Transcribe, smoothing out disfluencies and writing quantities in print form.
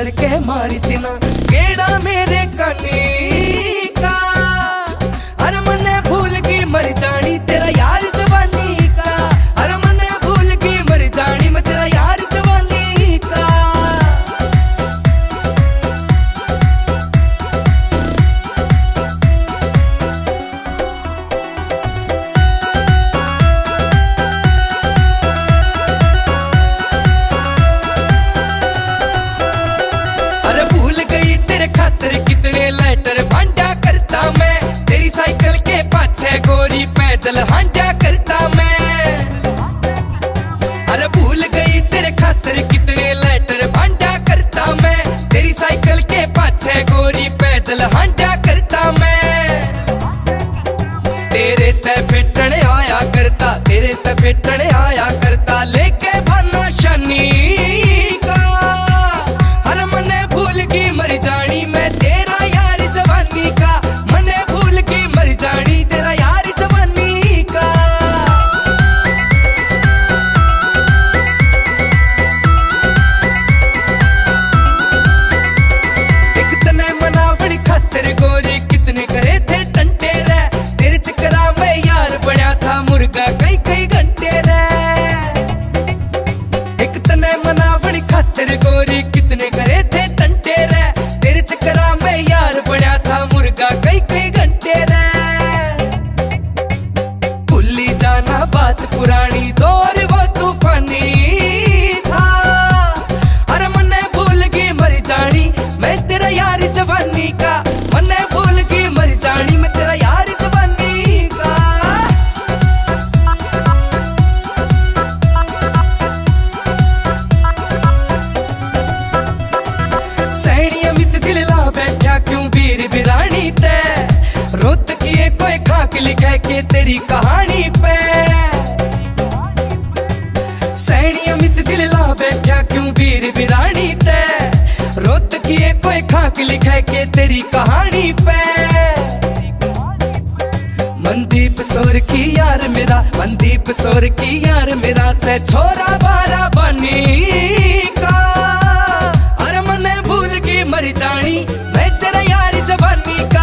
करके मारी तिना केड़ा मेरे कानी का। अरे मने भूल की मर जानी तेरा यार जवानी का। अरे मने भूल की मर जानी मैं तेरा यार जवानी का। अरे भूल गई तेरे खातिर कितने लेटर बांटा करता मैं। तेरी साइकिल के पाछे गोरी पैदल हांडा करता मैं। अरे भूल गई तेरे खातिर कितने लेटर बांटा करता मैं। तेरी साइकिल के पाछे गोरी पैदल हांडा करता मैं। तेरे ते फिटने आया करता, तेरे ते फिटने आया करता लेके भाना शनी का। हर मने भूल की मर जानी मैं तेरा यार जवानी का। मने भूल की मर जानी तेरा यार जवानी का। एक तने मनावण खातिर गोरी कितने करे थे टंटे रे। तेरे चक्करा में यार बना था मुर्गा कई कई घंटे रे। एक तने मनावण खातिर गोरी कितने करे थे टंटे रे। तेरे चक्करा में यार बना था मुर्गा कई कई घंटे रे। भूली जाना बात पुरानी दौर वो तूफानी था। अरे मने भूल की मर जानी मैं तेरा यार जवानी का। मने भूल की मर जानी मैं तेरा यार जवानी का। सैनी अमित दिल ला बैठा क्यों वीर बिरानी ते। रोत किए कोई खाक लिखे के तेरी कहानी पे। सैनी अमित दिल ला बैठा क्यों वीर बिरानी ते। रोत किए कोई खाक लिखे के तेरी कहानी पे। मनदीप सोर की यार मेरा, मनदीप सोर की यार मेरा से छोरा बारा बनी का। अरे मने भूल की मर जानी मैं तेरा यार जवानी का।